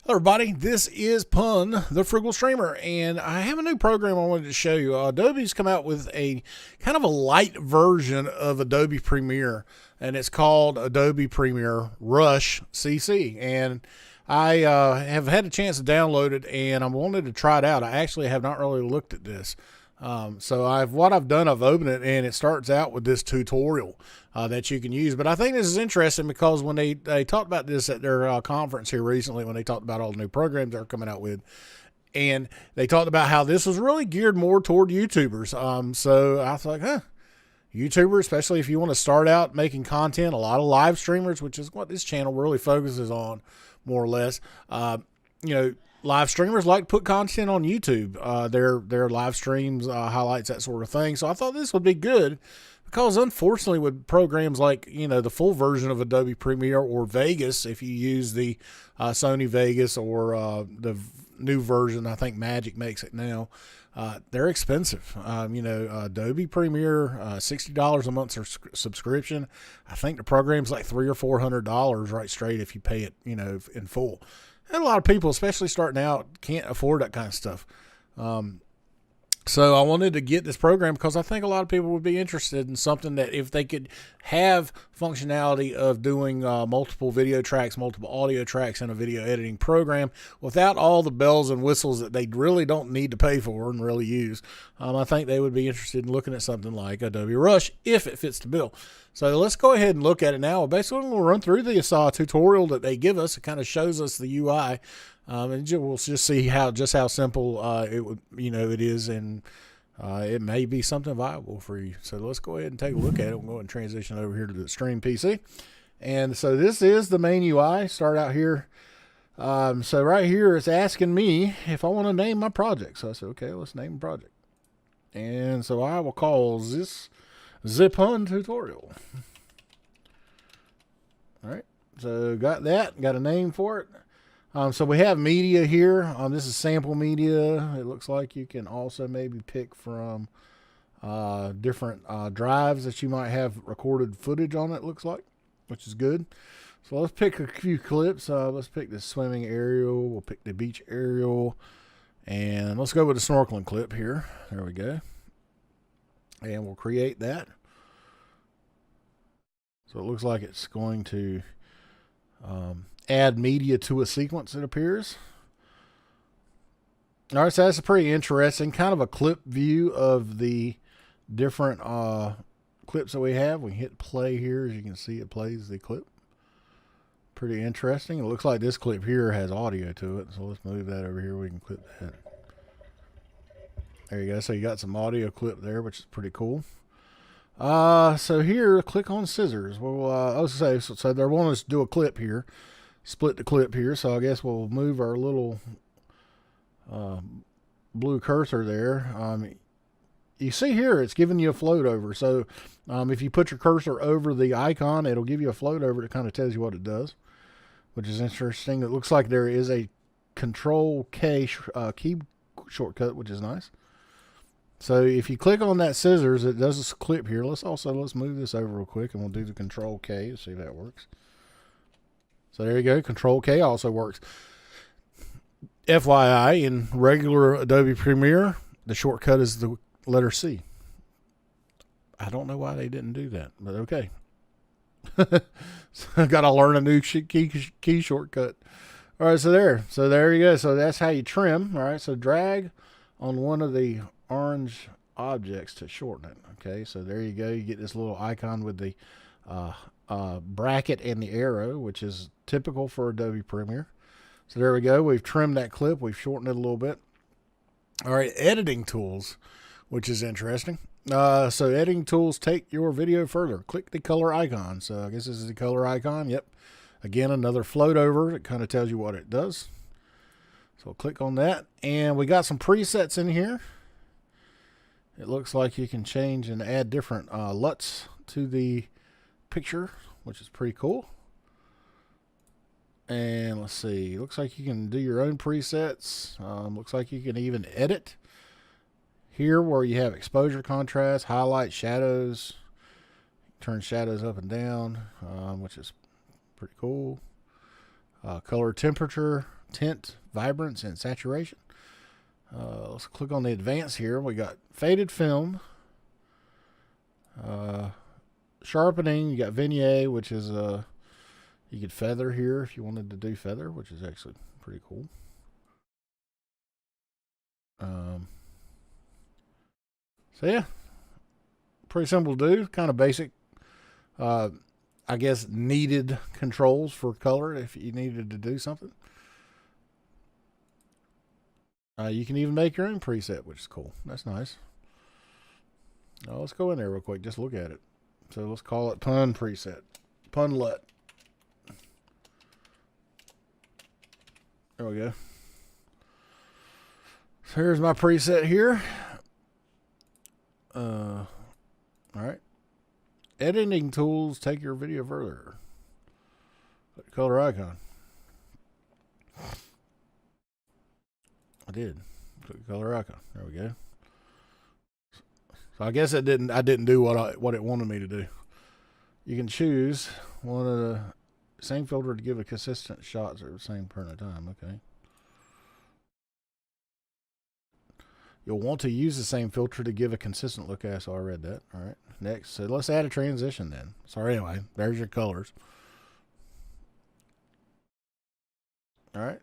Hello everybody, this is Pun, the Frugal Streamer, and I have a new program I wanted to show you. Adobe's come out with a kind of a light version of Adobe Premiere, and it's called Adobe Premiere Rush CC. And I have had a chance to download it, and I wanted to try it out. I actually have not really looked at this. What I've done, I've opened it, and it starts out with this tutorial that you can use. But I think this is interesting because when they talked about this at their conference here recently, when they talked about all the new programs they're coming out with, and they talked about how this was really geared more toward YouTubers. So I was like, YouTuber, especially if you want to start out making content, a lot of live streamers, which is what this channel really focuses on, more or less. Live streamers like to put content on YouTube, their live streams, highlights, that sort of thing. So I thought this would be good because, unfortunately, with programs like, the full version of Adobe Premiere or Vegas, if you use the Sony Vegas or the new version, I think Magic makes it now, they're expensive. Adobe Premiere, $60 a month subscription. I think the program's like $300 or $400 right straight if you pay it, in full. And a lot of people, especially starting out, can't afford that kind of stuff. So I wanted to get this program because I think a lot of people would be interested in something that if they could have functionality of doing multiple video tracks, multiple audio tracks in a video editing program without all the bells and whistles that they really don't need to pay for and really use, I think they would be interested in looking at something like Adobe Rush if it fits the bill. So let's go ahead and look at it now. Basically, we'll run through this tutorial that they give us. It kind of shows us the UI. And we'll just see how simple it is, and it may be something viable for you. So let's go ahead and take a look at it. We'll go ahead and transition over here to the Stream PC. And so this is the main UI. Start out here. So right here it's asking me if I want to name my project. So I said, okay, let's name a project. And so I will call this Zipun tutorial. All right. So got that. Got a name for it. So we have media here. This is sample media. It looks like you can also maybe pick from different drives that you might have recorded footage on it, looks like, which is good. So let's pick a few clips. Let's pick the swimming aerial. We'll pick the beach aerial. And let's go with the snorkeling clip here. There we go. And we'll create that. So it looks like it's going to add media to a sequence, it appears. All right, so that's a pretty interesting kind of a clip view of the different clips that we have. We hit play here. As you can see, it plays the clip. Pretty interesting. It looks like this clip here has audio to it, so let's move that over here. We can clip that. There you go. So you got some audio clip there, which is pretty cool. So here, click on scissors. Well, so they're wanting us to do a clip here. Split the clip here, so I guess we'll move our little blue cursor there. You see here it's giving you a float over, so if you put your cursor over the icon, it'll give you a float over that kind of tells you what it does, which is interesting. It looks like there is a Control K key shortcut, which is nice. So if you click on that scissors, it does this clip here. Let's move this over real quick, and we'll do the Control K to see if that works. So there you go. Control K also works. FYI, in regular Adobe Premiere, the shortcut is the letter C. I don't know why they didn't do that, but okay. So I got to learn a new key shortcut. All right, so there you go. So that's how you trim. All right, so drag on one of the orange objects to shorten it. Okay, so there you go. You get this little icon with the bracket and the arrow, which is typical for Adobe Premiere. So there we go. We've trimmed that clip. We've shortened it a little bit. All right, editing tools, which is interesting. So editing tools take your video further. Click the color icon. So I guess this is the color icon. Yep. Again, another float over. It kind of tells you what it does. So click on that. And we got some presets in here. It looks like you can change and add different LUTs to the picture, which is pretty cool. And let's see, looks like you can do your own presets. Looks like you can even edit here where you have exposure, contrast, highlight, shadows. Turn shadows up and down, which is pretty cool. Color temperature, tint, vibrance, and saturation. Let's click on the advanced here. We got faded film, sharpening. You got vignette, which is you could feather here if you wanted to do feather, which is actually pretty cool. So yeah, pretty simple to do. Kind of basic. I guess needed controls for color if you needed to do something. You can even make your own preset, which is cool. That's nice. Now let's go in there real quick. Just look at it. So let's call it pun preset. Punlet. There we go. So here's my preset here. All right. Editing tools take your video further. Click color icon. I did. Click color icon. There we go. So I guess I didn't do what it wanted me to do. You can choose one of the same filter to give a consistent shots at the same point of time. Okay. You'll want to use the same filter to give a consistent look. So I read that. All right. Next. So let's add a transition then. So anyway, there's your colors. All right.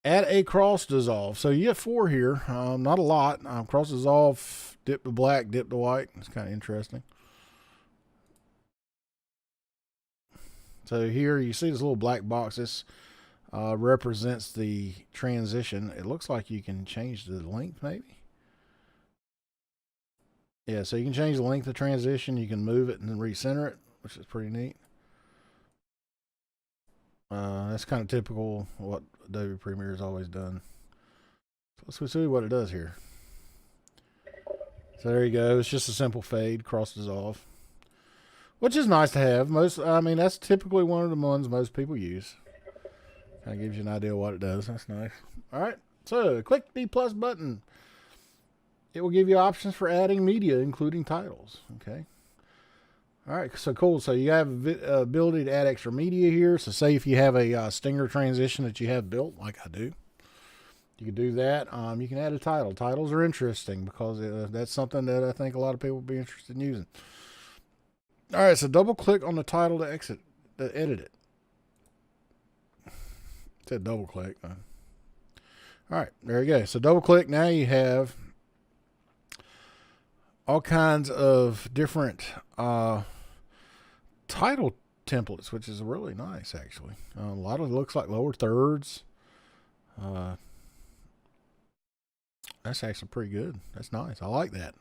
Add a cross dissolve. So you have 4 here. Not a lot. Cross dissolve, dip to black, dip to white. It's kind of interesting. So here you see this little black box. This represents the transition. It looks like you can change the length maybe. Yeah, so you can change the length of transition. You can move it and then recenter it, which is pretty neat. That's kind of typical what Adobe Premiere has always done. So let's see what it does here. So there you go. It's just a simple fade, cross dissolve, which is nice to have. I mean, that's typically one of the ones most people use. Kind of gives you an idea of what it does. That's nice. All right. So click the plus button. It will give you options for adding media, including titles. Okay. All right, so cool. So you have ability to add extra media here. So say if you have a stinger transition that you have built, like I do, you can do that. You can add a title. Titles are interesting because that's something that I think a lot of people would be interested in using. All right, so double click on the title to edit it. It said double click. All right, there you go. So double click. Now you have all kinds of different title templates, which is really nice, actually. A lot of it looks like lower thirds. That's actually pretty good. That's nice. I like that.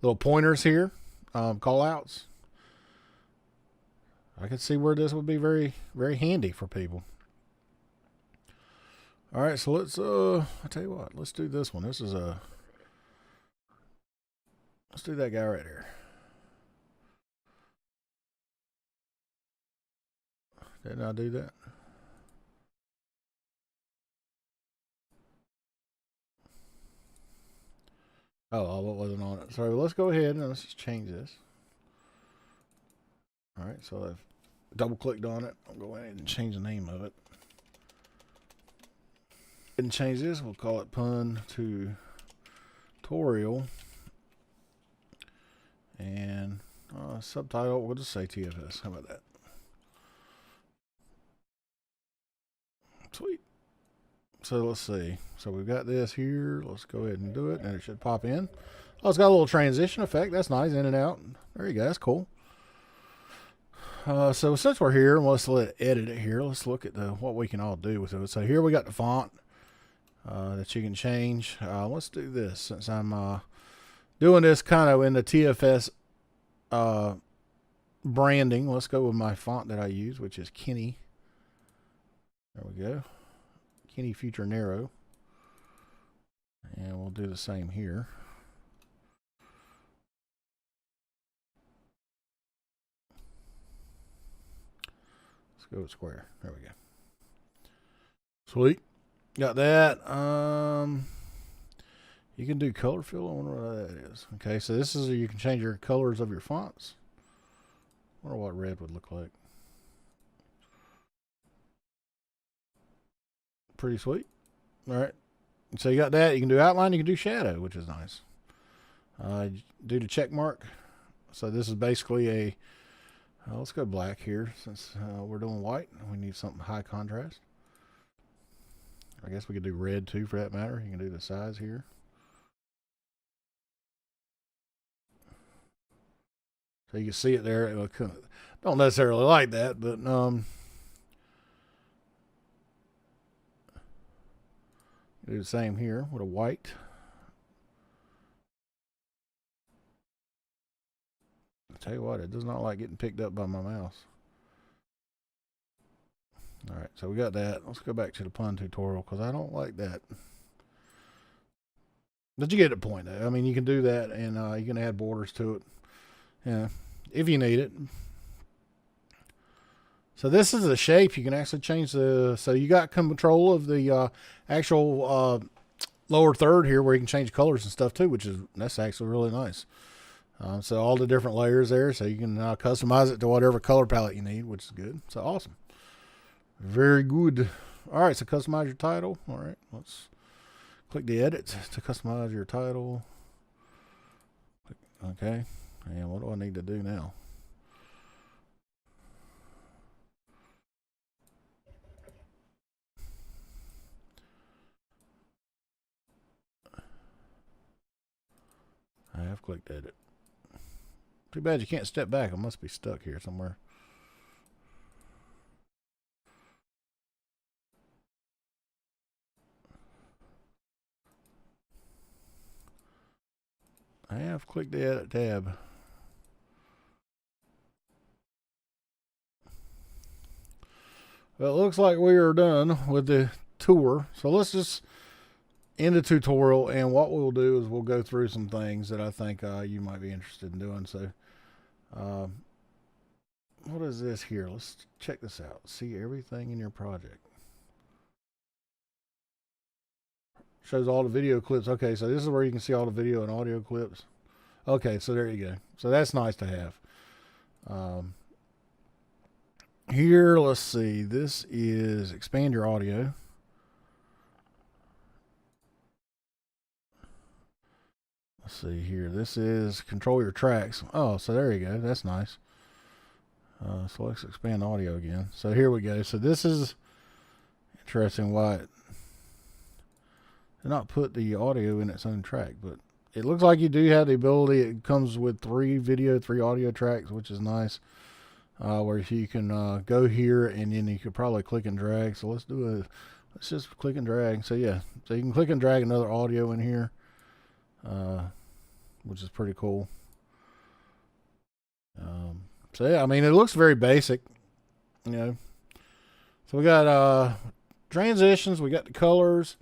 Little pointers here, call outs. I can see where this would be very, very handy for people. All right, so let's, I'll tell you what, let's do this one. This is let's do that guy right here. Didn't I do that? Oh, what wasn't on it? So let's go ahead and let's just change this. All right, so I've double clicked on it. I'll go ahead and change the name of it. And change this. We'll call it Pun Tutorial. And subtitle, we'll just say TFS. How about that? Sweet. So let's see. So we've got this here. Let's go ahead and do it, and it should pop in. Oh, it's got a little transition effect. That's nice, in and out. There you go. That's cool. So since we're here, let's edit it here. Let's look at what we can all do with it. So here we got the font that you can change. Let's do this since I'm doing this kind of in the TFS branding. Let's go with my font that I use, which is Kenny. There we go. Kenny Future Narrow. And we'll do the same here. Let's go with square. There we go. Sweet. Got that. You can do color fill. I wonder what that is. Okay, so this is, you can change your colors of your fonts. I wonder what red would look like. Pretty sweet. All right. So you got that. You can do outline. You can do shadow, which is nice. Do the check mark. So this is basically a, let's go black here since we're doing white. We need something high contrast. I guess we could do red too for that matter. You can do the size here. So you can see it there. Don't necessarily like that, but do the same here with a white. I'll tell you what, it does not like getting picked up by my mouse. All right, so we got that. Let's go back to the pun tutorial because I don't like that. But you get the point, though. I mean, you can do that, and you can add borders to it, yeah, if you need it. So this is the shape. You can actually change the. So you got control of the actual lower third here, where you can change colors and stuff too, that's actually really nice. So all the different layers there, so you can customize it to whatever color palette you need, which is good. So awesome, very good. All right, so customize your title. All right, let's click the edit to customize your title. Okay, and what do I need to do now? I have clicked edit. Too bad you can't step back. I must be stuck here somewhere. I have clicked the edit tab. Well, it looks like we are done with the tour. So let's just end the tutorial, and what we'll do is we'll go through some things that I think you might be interested in doing. So what is this here? Let's check this out. See everything in your project. Shows all the video clips. Okay, so this is where you can see all the video and audio clips. Okay, so there you go. So that's nice to have. Here, let's see. This is expand your audio. Let's see here. This is control your tracks. Oh, so there you go. That's nice. So let's expand audio again. So here we go. So this is interesting why it did not put the audio in its own track, but it looks like you do have the ability. It comes with 3 video, 3 audio tracks, which is nice. Where you can go here and then you could probably click and drag. So let's just click and drag. So yeah, so you can click and drag another audio in here, which is pretty cool. So yeah, I mean, it looks very basic, you know. So we got transitions, we got the colors,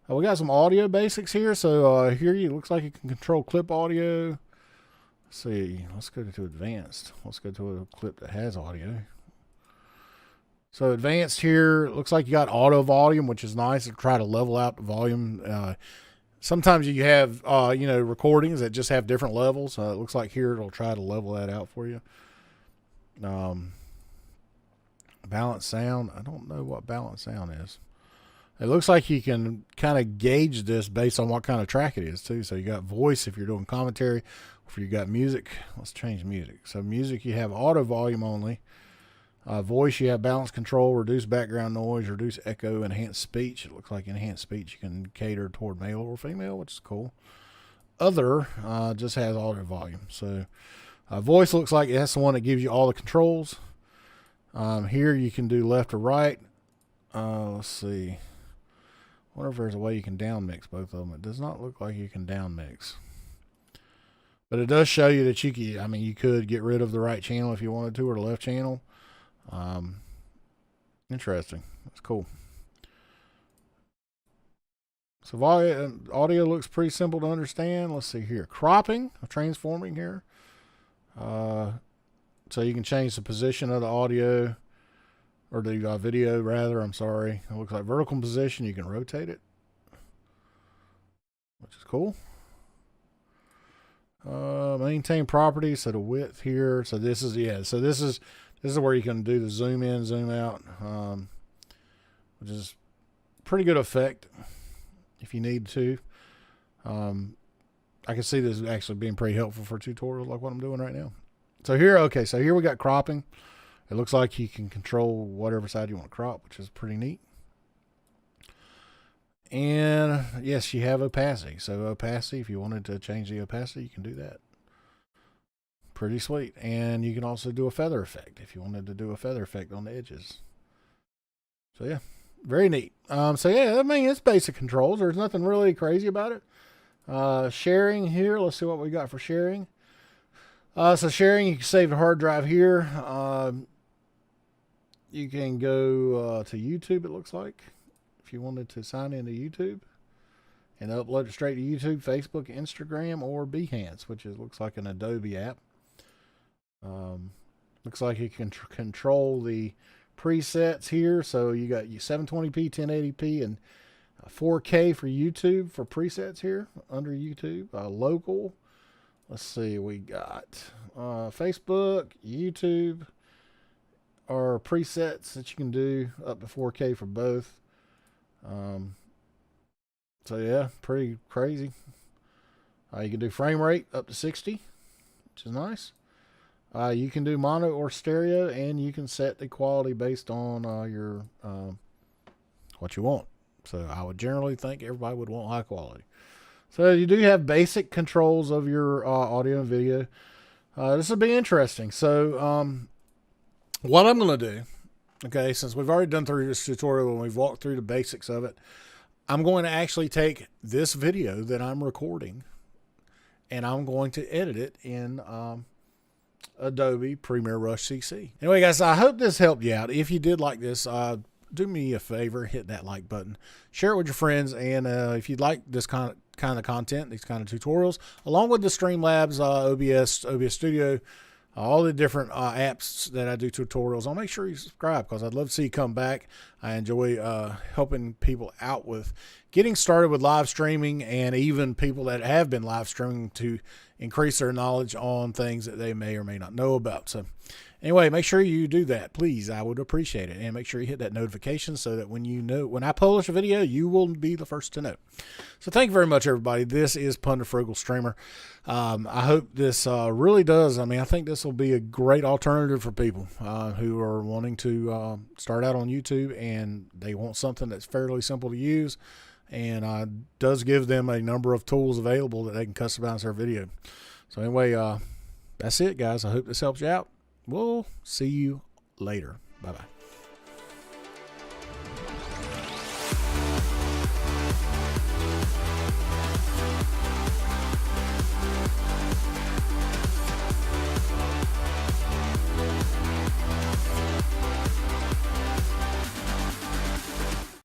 we got some audio basics here. So here it looks like you can control clip audio. Let's see, let's go to advanced. Let's go to a clip that has audio. So advanced here, it looks like you got auto volume, which is nice to try to level out the volume. Sometimes you have, recordings that just have different levels. It looks like here it'll try to level that out for you. Balance sound. I don't know what balance sound is. It looks like you can kind of gauge this based on what kind of track it is too. So you got voice if you're doing commentary. If you got music, let's change music. So music, you have auto volume only. Voice, you have balance control, reduce background noise, reduce echo, enhance speech. It looks like enhanced speech you can cater toward male or female, which is cool. Other just has auto volume. So voice looks like that's the one that gives you all the controls. Here you can do left or right. Let's see. I wonder if there's a way you can down mix both of them. It does not look like you can down mix. But it does show you that you could get rid of the right channel if you wanted to, or the left channel. Interesting. That's cool. So audio looks pretty simple to understand. Let's see here. Cropping, transforming here. So you can change the position of the audio, or the video rather, I'm sorry. It looks like vertical position. You can rotate it, which is cool. Maintain properties. So the width here. So this is where you can do the zoom in, zoom out, which is pretty good effect if you need to. I can see this actually being pretty helpful for tutorials like what I'm doing right now. So here, okay, so here we got cropping. It looks like you can control whatever side you want to crop, which is pretty neat. And yes, you have opacity. So opacity, if you wanted to change the opacity, you can do that. Pretty sweet. And you can also do a feather effect if you wanted to do a feather effect on the edges. So yeah, very neat. So yeah, I mean, it's basic controls. There's nothing really crazy about it. Sharing here, let's see what we got for sharing. So sharing, you can save the hard drive here. You can go to YouTube, it looks like, if you wanted to sign into YouTube and upload it straight to YouTube, Facebook, Instagram, or Behance, which looks like an Adobe app. Looks like you can control the presets here. So you got your 720p, 1080p, and 4K for YouTube for presets here under YouTube. Local. Let's see, we got Facebook, YouTube, or presets that you can do up to 4K for both. So yeah, pretty crazy. You can do frame rate up to 60, which is nice. You can do mono or stereo, and you can set the quality based on your what you want. So I would generally think everybody would want high quality. So you do have basic controls of your audio and video. This will be interesting. So what I'm going to do, okay, since we've already done through this tutorial and we've walked through the basics of it, I'm going to actually take this video that I'm recording and I'm going to edit it in Adobe Premiere Rush CC. Anyway, guys, I hope this helped you out. If you did like this, do me a favor, hit that like button, share it with your friends, and if you'd like this kind of content, these kind of tutorials, along with the Streamlabs, OBS Studio, all the different apps that I do tutorials, I'll make sure you subscribe because I'd love to see you come back. I enjoy helping people out with getting started with live streaming, and even people that have been live streaming to increase their knowledge on things that they may or may not know about. So anyway, make sure you do that, please. I would appreciate it. And make sure you hit that notification so that when I publish a video, you will be the first to know. So thank you very much, everybody. This is Pun the Frugal Streamer. I hope this really does. I mean, I think this will be a great alternative for people who are wanting to start out on YouTube and they want something that's fairly simple to use and does give them a number of tools available that they can customize their video. So anyway, that's it, guys. I hope this helps you out. We'll see you later. Bye-bye.